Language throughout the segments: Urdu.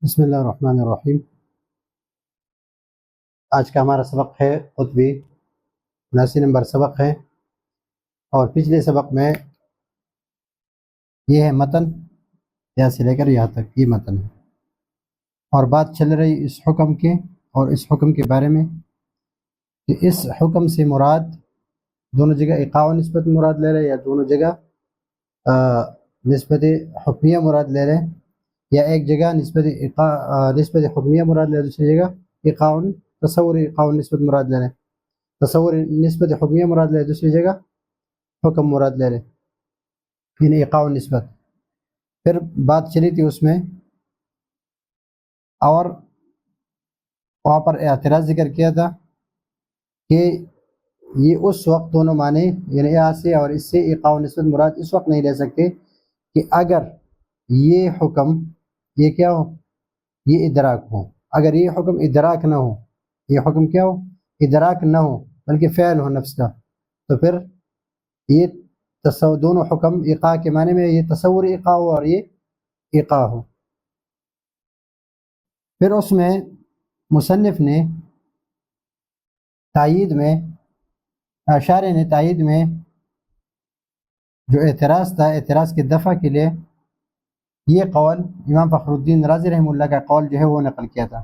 بسم اللہ الرحمن الرحیم۔ آج کا ہمارا سبق ہے قطبی 79 نمبر سبق ہے، اور پچھلے سبق میں یہ ہے متن یہاں سے لے کر یہاں تک یہ متن ہے، اور بات چل رہی اس حکم کے اور اس حکم کے بارے میں کہ اس حکم سے مراد دونوں جگہ ایقاع و نسبت مراد لے رہے، یا دونوں جگہ نسبت حکمیہ مراد لے رہے، یا ایک جگہ نسبت حکمیہ مراد لے رہے، دوسری جگہ تصور ایقاع و نسبت مراد لے رہے، تصور نسبت حکمیہ مراد لے رہے، دوسری جگہ حکم مراد لے رہے، یعنی ایقاع و نسبت۔ پھر بات چلی تھی اس میں، اور وہاں پر اعتراض ذکر کیا تھا کہ یہ اس وقت دونوں معنی، یعنی یہاں سے اور اس سے ایقاع و نسبت مراد اس وقت نہیں لے سکتے کہ اگر یہ حکم یہ کیا ہو، یہ ادراک ہو۔ اگر یہ حکم ادراک نہ ہو، یہ حکم کیا ہو، ادراک نہ ہو بلکہ فعل ہو نفس کا، تو پھر یہ دونوں حکم ایقاع کے معنی میں، یہ تصور ایقاع ہو اور یہ ایقاع ہو۔ پھر اس میں مصنف نے تائید میں، شارح نے تائید میں جو اعتراض تھا، اعتراض کے دفع کے لیے یہ قول امام فخر الدین رازی رحمہ اللہ کا قول جو ہے وہ نقل کیا تھا۔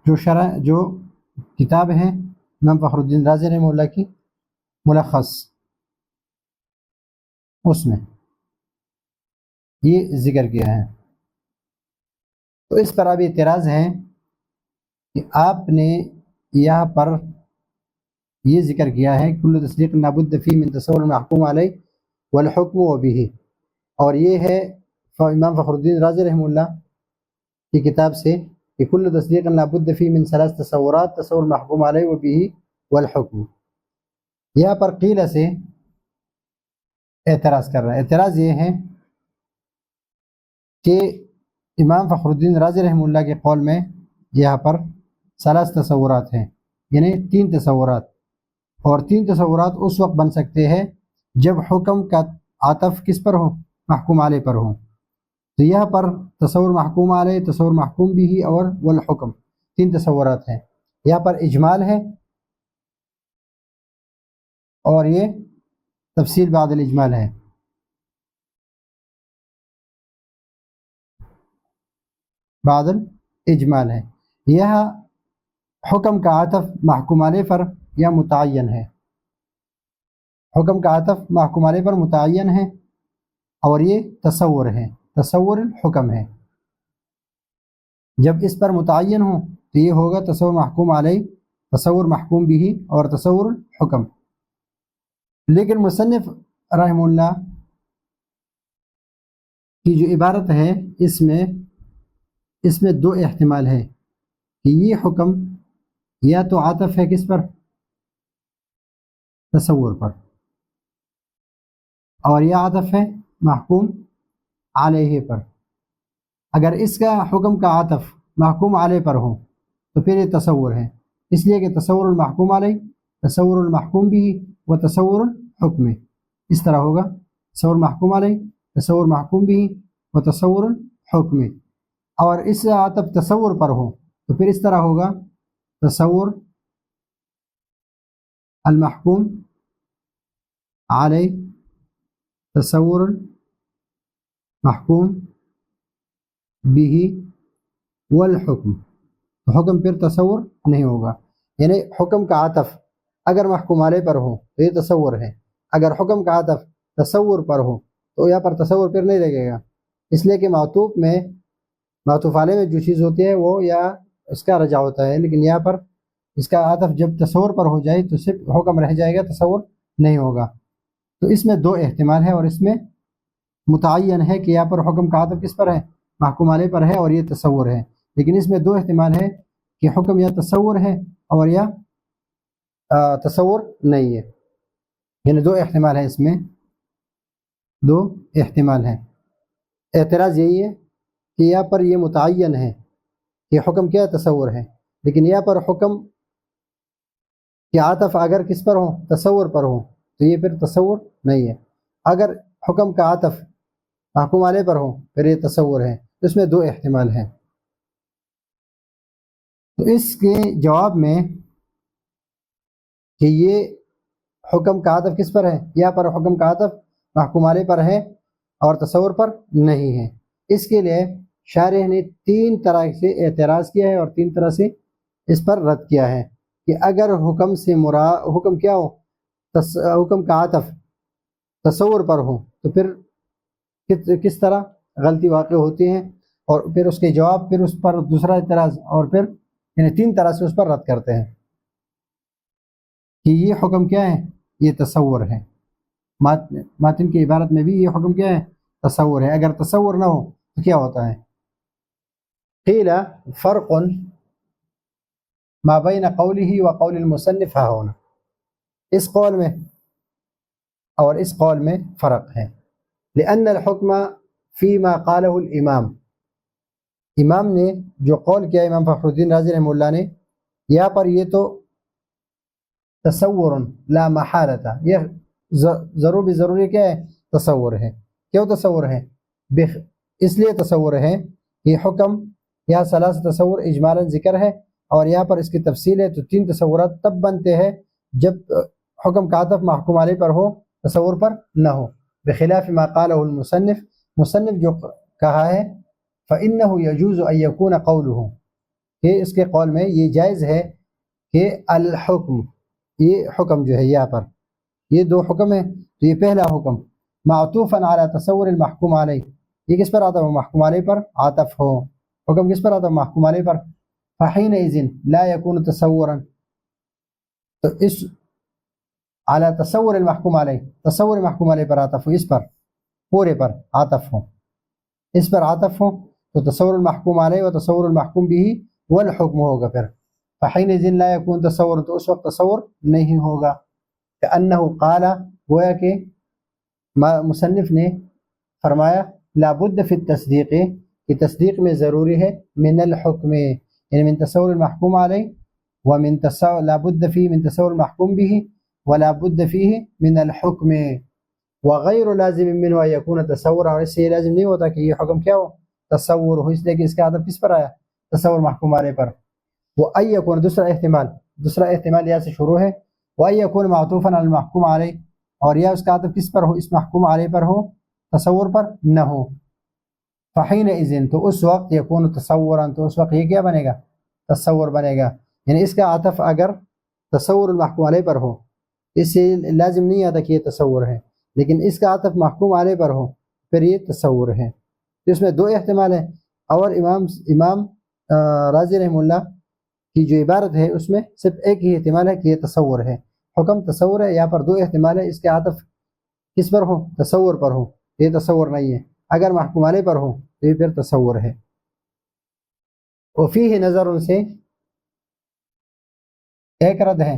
جو کتاب ہے امام فخر الدین رازی رحمہ اللہ کی ملخص، اس میں یہ ذکر کیا ہے۔ تو اس پر اب اعتراض ہے کہ آپ نے یہاں پر یہ ذکر کیا ہے کل تصدیق لابد فی من تصور محکوم علیہ والحکم وبہ، اور یہ ہے امام فخر الدین رازی رحمہ اللہ کی کتاب سے کہ کل تصدیق لابد فی من ثلاث تصورات، تصور محکوم علیہ وبہ والحکم۔ یہاں پر قیل سے اعتراض کر رہا ہے۔ اعتراض یہ ہے کہ امام فخر الدین رازی رحمہ اللہ کے قول میں یہاں پر ثلاث تصورات ہیں، یعنی 3 تصورات، اور 3 تصورات اس وقت بن سکتے ہیں جب حکم کا عطف کس پر ہو، محکوم علیہ پر ہو۔ تو یہاں پر تصور محکوم علیہ، تصور محکوم بھی اور والحکم، 3 تصورات ہیں۔ یہاں پر اجمال ہے، اور یہ تفصیل بعد الاجمال ہے۔ بعد الاجمال ہے، یہ حکم کا عطف محکوم علیہ پر یا متعین ہے، حکم کا عطف محکوم علیہ پر متعین ہے، اور یہ تصور ہے، تصور الحکم ہے۔ جب اس پر متعین ہو تو یہ ہوگا تصور محکوم علیہ، تصور محکوم بھی اور تصور الحکم۔ لیکن مصنف رحمہ اللہ کی جو عبارت ہے اس میں 2 احتمال ہے کہ یہ حکم یا تو عطف ہے کس پر، تصور پر، اور یہ عطف ہے محکوم علیہ پر۔ اگر اس کا حکم کا عطف محکوم علیہ پر ہو تو پھر یہ تصور ہے، اس لیے کہ تصور المحکوم علیہ، تصور المحکوم بھی و تصور الحکم، اس طرح ہوگا تصور محکوم علیہ، تصور محکوم بھی و تصور الحکم۔ اور اس عطف تصور پر ہو تو پھر اس طرح ہوگا تصور المحکوم علیہ، تصور محکوم بھی والحکم۔ حکم پھر تصور نہیں ہوگا، یعنی حکم کا عطف اگر محکوم علیہ پر ہو تو یہ تصور ہے، اگر حکم کا عطف تصور پر ہو تو یہاں پر تصور پھر نہیں لگے گا، اس لیے کہ معطوف علیہ میں جو چیز ہوتی ہے وہ یا اس کا رجع ہوتا ہے، لیکن یہاں پر اس کا عطف جب تصور پر ہو جائے تو صرف حکم رہ جائے گا، تصور نہیں ہوگا۔ تو اس میں 2 احتمال ہے، اور اس میں متعین ہے کہ یہاں پر حکم کا عطف کس پر ہے، محکوم علیہ پر ہے، اور یہ تصور ہے۔ لیکن اس میں 2 احتمال ہے کہ حکم یا تصور ہے اور یا تصور نہیں ہے، یعنی 2 احتمال ہے، اس میں 2 احتمال ہیں۔ اعتراض یہی ہے کہ یہاں پر یہ متعین ہے کہ حکم کیا تصور ہے، لیکن یہاں پر حکم کہ عطف اگر کس پر ہو، تصور پر ہو، تو یہ پھر تصور نہیں ہے. اگر حکم کا عطف محکوم علیہ پر ہو پھر یہ تصور ہے. اس میں دو احتمال ہیں. تو اس کے جواب میں کہ یہ حکم کا عطف کس پر ہے، یہاں پر حکم کا عطف محکوم علیہ پر ہے اور تصور پر نہیں ہے. اس کے لیے شارح نے 3 طرح سے اعتراض کیا ہے اور 3 طرح سے اس پر رد کیا ہے کہ اگر حکم سے حکم کیا ہو، حکم کا عطف تصور پر ہو تو پھر کس طرح غلطی واقع ہوتی ہے. اور پھر اس کے جواب پھر اس پر دوسرا اعتراض اور پھر یعنی 3 طرح سے اس پر رد کرتے ہیں کہ یہ حکم کیا ہے، یہ تصور ہے. ماتن کی عبارت میں بھی یہ حکم کیا ہے، تصور ہے. اگر تصور نہ ہو تو کیا ہوتا ہے. قیل فرق ما بین قوله و قول المصنف ها ہونا، اس قول میں اور اس قول میں فرق ہے. لأن الحکم فيما قاله الامام، امام نے جو قول کیا امام فخر الدین رازی رحمہ اللہ نے، یہاں پر یہ تو تصور لا محالتا، یہ ضروری کیا ہے، تصور ہے. کیوں تصور ہے؟ اس لیے تصور ہے کہ حکم یا ثلاث تصور اجمالاً ذکر ہے اور یہاں پر اس کی تفصیل ہے. تو 3 تصورات تب بنتے ہیں جب حکم کا عطف محکوم علیہ پر ہو، تصور پر نہ ہو. بخلاف ما قاله المصنف، مصنف جو کہا ہے فإنه يجوز أن يكون قوله، کہ اس کے قول میں یہ جائز ہے کہ الحکم، یہ حکم جو ہے یہاں پر یہ 2 حکم ہیں. تو یہ پہلا حکم معطوفا على تصور المحکوم علیہ، یہ کس پر آتا ہے، محکوم علیہ پر عاطف ہو. حکم کس پر آتا ہے، محکوم علیہ پر. فحينئذ لا يكون تصورا، تو اس على تصور المحکوم علیہ، تصور محکوم علیہ پر عاطف ہو، اس پر پورے پر عاطف ہو، اس پر عاطف ہو تو تصور المحکوم علیہ و تصور المحکوم بھی والحکم ہوگا. پھر فحينئذ لا يكون تصور، تو اس وقت تصور نہیں ہوگا. كأنه قال، گویا کہ مصنف نے فرمایا لابد فی التصدیق، کہ تصدیق میں ضروری ہے من الحکم، یعنی من تصور المحکوم علیہ ومن تصور لابد فيه من تصور المحکوم به ولا بد فيه من الحکم وغیر لازم منه ان يكون تصورا، اور اس سے یہ لازم نہیں ہوتا کہ یہ حکم کیا ہو، تصور ہو. اس لیے کہ اس کا عطف کس پر آیا، تصور محکوم علیہ پر. وان يكون، دوسرا احتمال یہاں سے شروع ہے، وان يكون معطوفا على المحکوم علیہ، اور یا اس کا عطف کس پر ہو، اس محکوم علیہ پر ہو، تصور پر نہ ہو. فحينئذ، تو اس وقت يكون تصورا، تو اس وقت یہ کیا بنے گا، تصور بنے گا. یعنی اس کا عطف اگر تصور المحکوم علیہ پر ہو، اس سے لازم نہیں آتا کہ یہ تصور ہے، لیکن اس کا عطف محکوم علیہ پر ہو پھر یہ تصور ہے. اس میں 2 احتمال ہیں. اور امام رازی رحمہ اللہ کی جو عبارت ہے اس میں صرف ایک ہی احتمال ہے کہ یہ تصور ہے، حکم تصور ہے. یہاں پر 2 احتمال ہے، اس کے عطف کس پر ہو، تصور پر ہو، یہ تصور نہیں ہے. اگر محکوم علیہ پر ہو تو یہ پھر تصور ہے. وفیہ نظر، ان سے ایک رد ہے،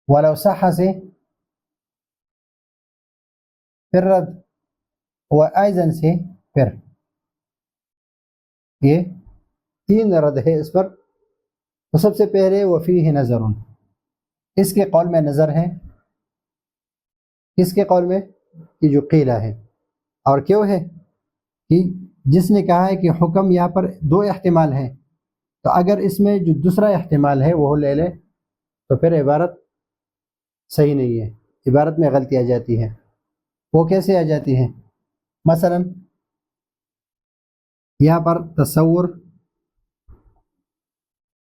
ولو صح سے پھر رد، وایضا سے پھر، یہ 3 رد ہے اس پر. تو سب سے پہلے وفیہ نظر، اس کے قول میں نظر ہے. کس کے قول میں، کہ جو قیلہ ہے. اور کیوں ہے، کہ جس نے کہا ہے کہ حکم یہاں پر 2 احتمال ہیں، تو اگر اس میں جو دوسرا احتمال ہے وہ لے لے تو پھر عبارت صحیح نہیں ہے، عبارت میں غلطی آ جاتی ہے. وہ کیسے آ جاتی ہے، مثلا یہاں پر تصور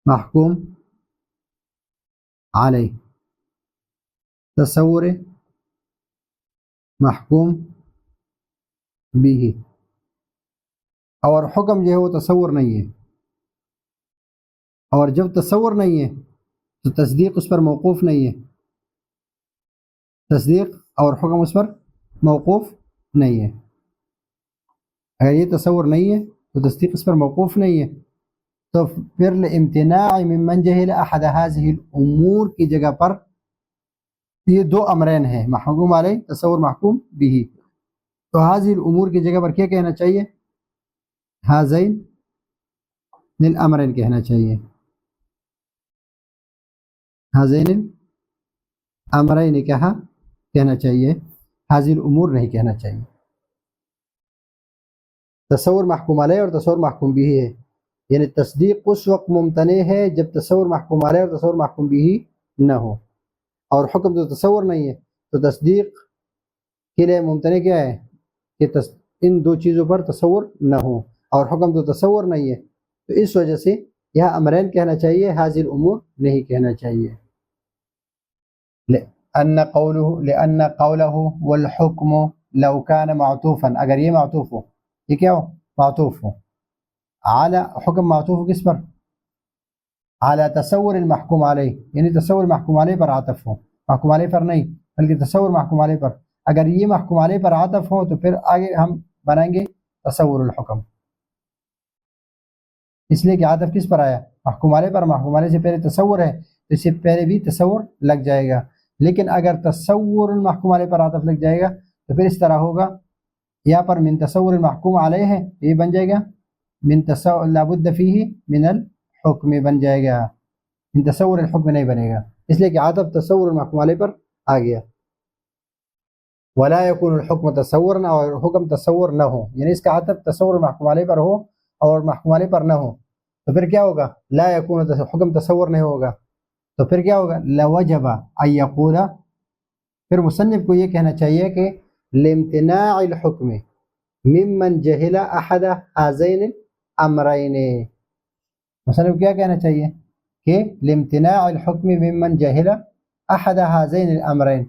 محکوم علیہ، تصور محکوم بھی، اور حکم جو ہے وہ تصور نہیں ہے. اور جب تصور نہیں ہے تو تصدیق اس پر موقوف نہیں ہے، تصدیق اور حکم اس پر موقوف نہیں ہے. اگر یہ تصور نہیں ہے تو تصدیق اس پر موقوف نہیں ہے. تو پھر امتناع ممن جہل احد هذه الامور کی جگہ پر یہ 2 امرین ہیں، محکوم علیہ، تصور محکوم بھی. تو هذه الامور کی جگہ پر کیا کہنا چاہیے، هذین الامرین کہنا چاہیے، هذین امرین کہنا چاہیے، حاضر امور نہیں کہنا چاہیے۔ تصور محکوم علیہ اور تصور محکوم بھی ہے، یعنی تصدیق اس وقت ممتنع ہے جب تصور محکوم علیہ اور تصور محکوم بھی نہ ہو، اور حکم تو تصور نہیں ہے، تو تصدیق کے لیے ممتنع کیا ہے کہ ان دو چیزوں پر تصور نہ ہو، اور حکم تو تصور نہیں ہے، تو اس وجہ سے یہاں امرین کہنا چاہیے، حاضر امور نہیں کہنا چاہیے۔ لأن قوله والحكم لو كان معطوفا، اگر یہ معطوف ہو، یہ کیا ہو؟ معطوف ہو اعلی، حکم معطوف کس پر؟ اعلی تصور المحکوم علیہ، یعنی تصور محکوم علیہ پر عاطف ہو، محکوم علیہ پر نہیں بلکہ تصور محکوم علیہ پر۔ اگر یہ محکوم علیہ پر عاطف ہو تو پھر آگے ہم بنائیں گے تصور الحکم، اس لیے کہ عاطف کس پر آیا؟ محکوم علیہ پر، محکوم علیہ سے پہلے تصور ہے تو اس سے پہلے بھی تصور لگ جائے گا۔ لیکن اگر تصور المحکوم علیہ پر عاطف لگ جائے گا تو پھر اس طرح ہوگا، یہاں پر من تصور المحکوم علیہ ہے، یہ بن جائے گا من تصور لابد فیہ من الحکم بن جائے گا، من تصور الحکم نہیں بنے گا، اس لیے کہ عاطف تصور المحکوم علیہ پر آ گیا۔ ولا يكون الحکم تصورا، اور حکم تصور نہ ہو، یعنی اس کا عاطف تصور المحکوم علیہ پر ہو اور محکوم علیہ پر نہ ہو، تو پھر کیا ہوگا؟ لا يكون، حکم تصور نہیں ہوگا، تو پھر کیا ہوگا؟ لوجب ان یقول، پھر مصنف کو یہ کہنا چاہیے کہ لامتناع الحکم ممن جہل احد هذین الامرین، مصنف کیا کہنا چاہیے کہ لامتناع الحکم ممن جہل احد هذین الامرین،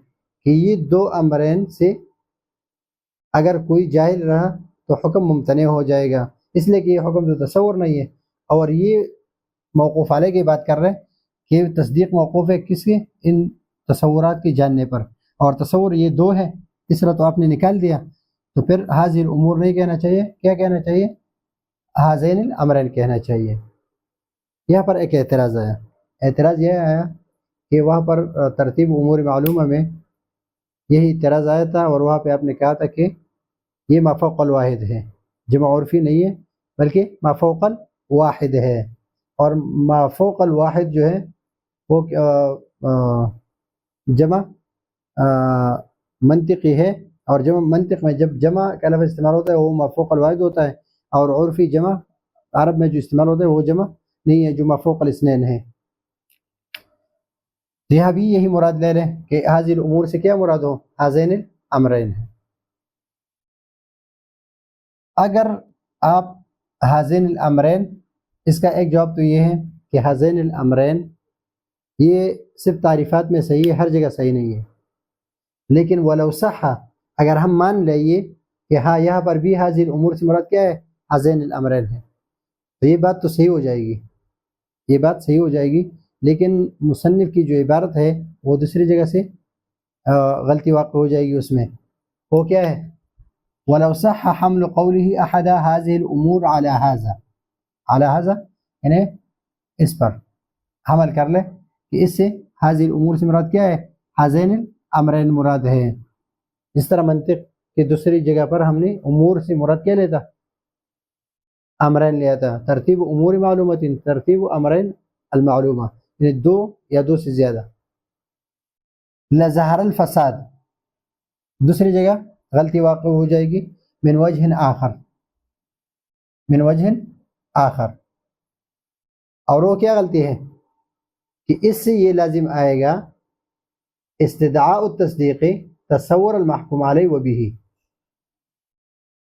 کہ یہ دو امرین سے اگر کوئی جاہل رہا تو حکم ممتنع ہو جائے گا، اس لیے کہ یہ حکم تو تصور نہیں ہے، اور یہ موقوف علیہ کی بات کر رہے ہیں کہ تصدیق موقوف ہے کس کے؟ ان تصورات کے جاننے پر، اور تصور یہ دو ہے، تیسرا تو آپ نے نکال دیا، تو پھر حاضر امور نہیں کہنا چاہیے، کیا کہنا چاہیے؟ حاضین الامرین کہنا چاہیے۔ یہاں پر ایک اعتراض آیا، اعتراض یہ آیا کہ وہاں پر ترتیب امور معلومہ میں یہی اعتراض آیا تھا، اور وہاں پہ آپ نے کہا تھا کہ یہ ما فوق الواحد ہے، جمع عرفی نہیں ہے بلکہ ما فوق الواحد ہے، اور ما فوق الواحد جو ہے وہ جمع منطقی ہے، اور جمع منطق میں جب جمع کا لفظ استعمال ہوتا ہے وہ ما فوق الواحد ہوتا ہے، اور عرفی جمع عرب میں جو استعمال ہوتا ہے وہ جمع نہیں ہے جو ما فوق الاثنین ہے۔ یہاں بھی یہی مراد لے لیں کہ حاضر امور سے کیا مراد ہو؟ حاضین الامرین ہے۔ اگر آپ حاضین الامرین، اس کا ایک جواب تو یہ ہے کہ حاضین الامرین یہ صرف تعریفات میں صحیح ہے، ہر جگہ صحیح نہیں ہے، لیکن ولو صح، اگر ہم مان لئیے کہ ہاں یہاں پر بھی حاضر امور سے مراد کیا ہے؟ حاضین الامرین ہے، تو یہ بات تو صحیح ہو جائے گی، یہ بات صحیح ہو جائے گی، لیکن مصنف کی جو عبارت ہے وہ دوسری جگہ سے غلطی واقع ہو جائے گی، اس میں وہ کیا ہے؟ وَلَوْ صَحَّ حَمْلُ قَوْلِهِ أَحَدَ هَذِهِ الْأُمُورِ عَلَى هَذَا یعنی اس پر حمل کر لے کہ اس سے حاضر امور سے مراد کیا ہے؟ حاضین الامرین مراد ہے، جس طرح منطق کی دوسری جگہ پر ہم نے امور سے مراد کیا لیتا؟ امرین لیا تھا، ترتیب امور معلومات، ترتیب امرین المعلومہ، یعنی دو یا دو سے زیادہ۔ لظہر الفساد، دوسری جگہ غلطی واقع ہو جائے گی، من وجہ آخر، من وجہ آخر، اور وہ کیا غلطی ہے کہ اس سے یہ لازم آئے گا استدعاء التصدیق تصور المحکوم علیہ و بھی،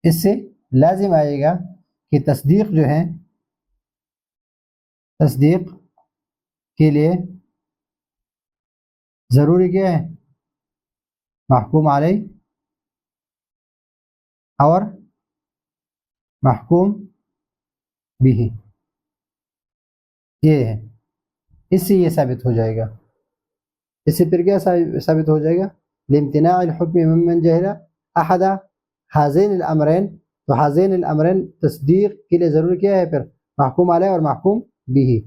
اس سے لازم آئے گا کہ تصدیق جو ہے، تصدیق کے لیے ضروری کیا ہے؟ محکوم علیہ اور محکوم بھی، یہ ہے، اس سے یہ ثابت ہو جائے گا، اس سے پھر کیا ثابت ہو جائے گا؟ لامتناع الحکم ممن جہل احد حاضین الامرین، تو حاضین الامرین تصدیق کے لیے ضروری کیا ہے پھر؟ محکوم علیہ اور محکوم بھی،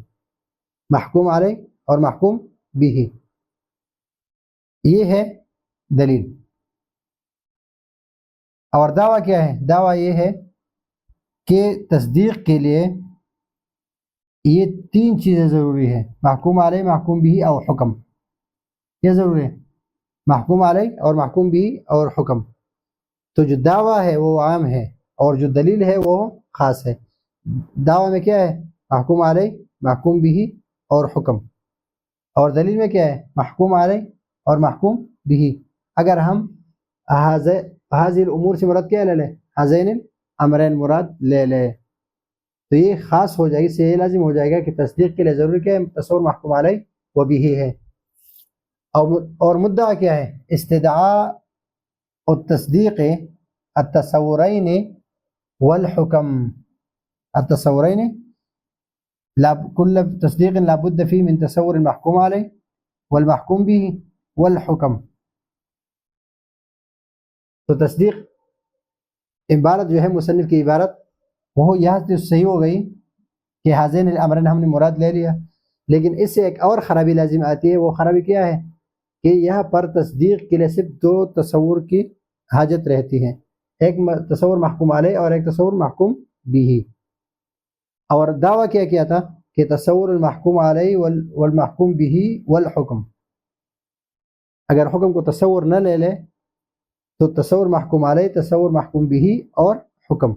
محکوم علیہ اور محکوم بھی، یہ ہے دلیل۔ اور دعویٰ کیا ہے؟ دعویٰ یہ ہے کہ تصدیق کے لیے یہ تین چیزیں ضروری ہیں، محکوم علیہ، محکوم بھی اور حکم۔ کیا ضروری ہے؟ محکوم علیہ اور محکوم بھی اور حکم. تو جو دعویٰ ہے وہ عام ہے اور جو دلیل ہے وہ خاص ہے. دعویٰ میں کیا ہے؟ محکوم علیہ، محکوم بھی اور حکم. اور دلیل میں کیا ہے؟ محکوم علیہ اور محکوم بھی. اگر ہم حاضر الامور سے مراد کیا لے لیں؟ حاضین الامرین مراد لے لیں تو یہ خاص ہو جائے گی. سے یہ لازم ہو جائے گا کہ تصدیق کے لیے ضروری کیا ہے؟ تصور محکوم علیہ وہ بھی ہے. اور مدعا کیا ہے؟ استدعاء التصدیق التصورین والحکم. التصورین كل تصدیق لابد فيه من تصور المحكوم عليه والمحكوم به والحکم. تو تصدیق عبارت جو ہے مصنف کی عبارت وہ یہاں سے صحیح ہو گئی کہ حاضین الامرین ہم نے مراد لے لیا، لیکن اس سے ایک اور خرابی لازم آتی ہے. وہ خرابی کیا ہے؟ کہ یہاں پر تصدیق کے لیے صرف دو تصور کی حاجت رہتی ہے، ایک تصور محکوم علیہ اور ایک تصور محکوم بھی. اور دعویٰ کیا تھا کہ تصور المحکوم علیہ والمحکوم بھی والحکم. اگر حکم کو تصور نہ لے لے تو تصور محکوم علیہ، تصور محکوم بھی اور حکم،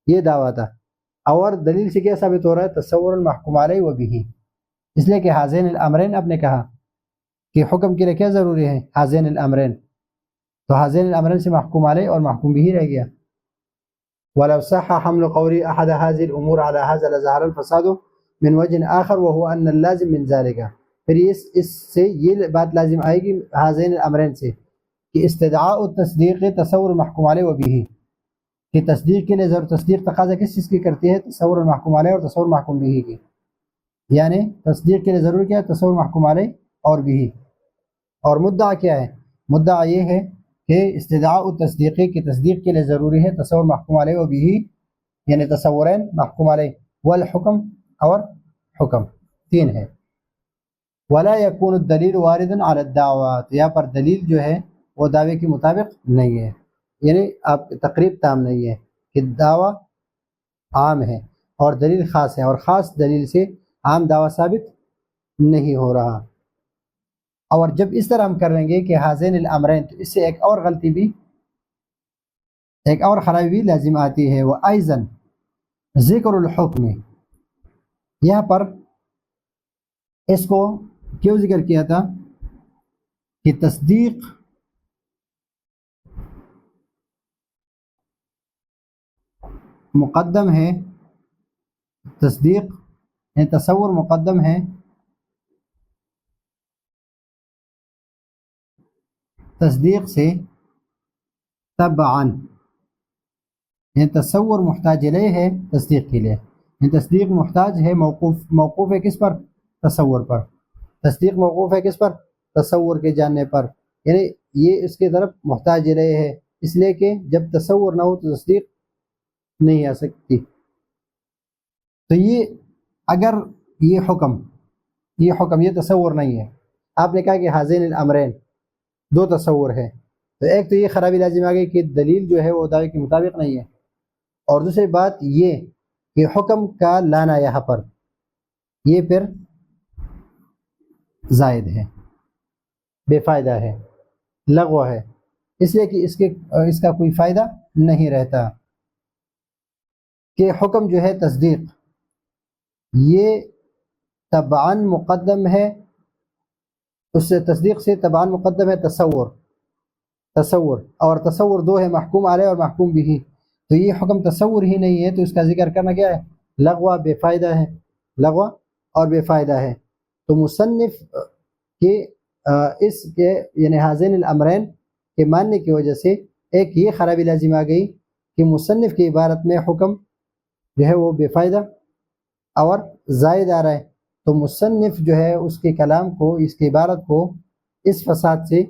یہ دعویٰ تھا. اور دلیل سے کیا ثابت ہو رہا ہے؟ تصور المحکوم علیہ و بھی. اس لیے کہ حاضین الامرین اب نے کہا کہ حکم کے لیے کیا ضروری ہے؟ حاضین الامرین. تو حاضین الامرین سے محکوم علیہ اور محکوم بھی رہ گیا. ولو صح حمل قول احد هذه الامور على هذا لظهر الفساد من وجه آخر وهو ان اللازم من ذلك. پھر اس سے یہ بات لازم آئے گی حاضین الامرین سے کہ استدعاء التصدیق تصور محکوم علیہ و بھی، کہ تصدیق کے لیے ضرور تصدیق تقاضا کس چیز کی کرتی ہے؟ تصور المحکوم علیہ اور تصور محکوم بھی کی. یعنی تصدیق کے لیے ضرور کیا ہے؟ تصور محکوم علیہ اور بھی. اور مدعا کیا ہے؟ مدعا یہ ہے کہ استدعاء التصدیقی کی تصدیق کے لیے ضروری ہے تصور محکوم علیہ و بھی، یعنی تصورین محکوم علیہ والحکم اور حکم تین ہے. ولا يكون الدلیل واردا على الدعوات. یہاں پر دلیل جو ہے وہ دعوے کے مطابق نہیں ہے، یعنی آپ تقریب تام نہیں ہے کہ دعویٰ عام ہے اور دلیل خاص ہے، اور خاص دلیل سے عام دعویٰ ثابت نہیں ہو رہا. اور جب اس طرح ہم کر لیں گے کہ حاضین الامرین، تو اس سے ایک اور غلطی بھی، ایک اور خرابی بھی لازم آتی ہے. وہ ایضاً ذکر الحکم. یہاں پر اس کو کیوں ذکر کیا تھا کہ تصدیق مقدم ہے، تصدیق یعنی تصور مقدم ہے تصدیق سے تبعاً، یعنی تصور محتاج الیہ ہے تصدیق کے لیے. یعنی تصدیق محتاج ہے، موقوف ہے کس پر؟ تصور پر. تصدیق موقوف ہے کس پر؟ تصور کے جاننے پر. یعنی یہ اس کی طرف محتاج الیہ ہے، اس لیے کہ جب تصور نہ ہو تو تصدیق نہیں آ سکتی. تو یہ اگر یہ حکم یہ تصور نہیں ہے. آپ نے کہا کہ حاضین الامرین دو تصور ہے، تو ایک تو یہ خرابی لازم آ گئی کہ دلیل جو ہے وہ دعوے کے مطابق نہیں ہے، اور دوسری بات یہ کہ حکم کا لانا یہاں پر یہ پھر زائد ہے، بے فائدہ ہے، لغو ہے، اس لیے کہ اس کا کوئی فائدہ نہیں رہتا. کہ حکم جو ہے تصدیق یہ تبعاً مقدم ہے، اس سے تصدیق سے تبعاً مقدم ہے تصور اور تصور دو ہے، محکوم علیہ اور محکوم بھی. تو یہ حکم تصور ہی نہیں ہے، تو اس کا ذکر کرنا کیا ہے؟ لغو، بے فائدہ ہے، لغو اور بے فائدہ ہے. تو مصنف کے اس کے یعنی حاضین الامرین کے ماننے کی وجہ سے ایک یہ خرابی لازم آ گئی کہ مصنف کی عبارت میں حکم جو ہے وہ بے فائدہ اور زائد آ رہا ہے. تو مصنف جو ہے اس کے کلام کو، اس کی عبارت کو اس فساد سے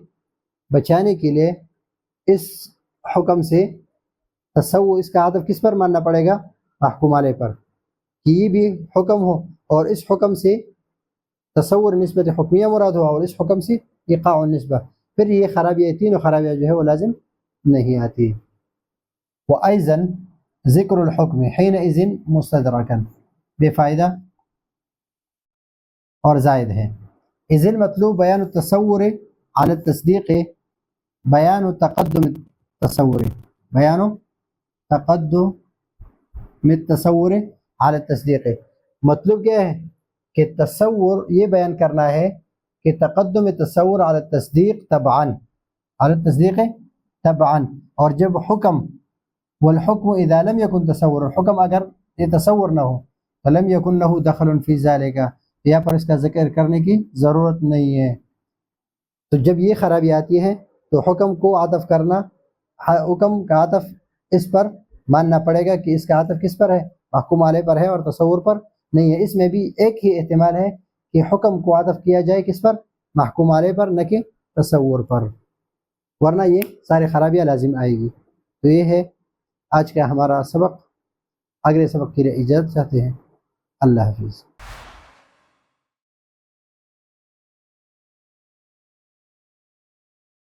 بچانے کے لیے اس حکم سے تصور، اس کا عطف کس پر ماننا پڑے گا؟ محکوم علیہ پر، کہ یہ بھی حکم ہو اور اس حکم سے تصور نسبت حکمیہ مراد ہوا اور اس حکم سے ایقاع النسبہ. پھر یہ خرابیاں، تینوں خرابیاں جو ہے وہ لازم نہیں آتی. وأيضاً ذکر الحکم حینئذ مستدرکا، بے فائدہ اور زائد ہے. اذن مطلوب بیان التصور على التصديق بیان تقدم التصور، بیان تقدم التصور على التصديق، مطلب کیا ہے کہ تصور یہ بیان کرنا ہے کہ تقدم تصور علی التصدیق طبعاً، علی التصدیق طبعاً، اور جب حکم والحکم اذا لم يكن تصور، حکم اگر یہ تصور نہ ہو فلم يكن له دخل في ذلك، یہاں پر اس کا ذکر کرنے کی ضرورت نہیں ہے۔ تو جب یہ خرابی آتی ہے تو حکم کو عطف کرنا، حکم کا عطف اس پر ماننا پڑے گا کہ اس کا عطف کس پر ہے، محکوم علیہ پر ہے اور تصور پر نہیں ہے۔ اس میں بھی ایک ہی احتمال ہے کہ حکم کو عطف کیا جائے کس پر، محکوم علیہ پر، نہ کہ تصور پر، ورنہ یہ سارے خرابیاں لازم آئے گی۔ تو یہ ہے آج کا ہمارا سبق، اگلے سبق کے لیے اجازت چاہتے ہیں، اللہ حافظ۔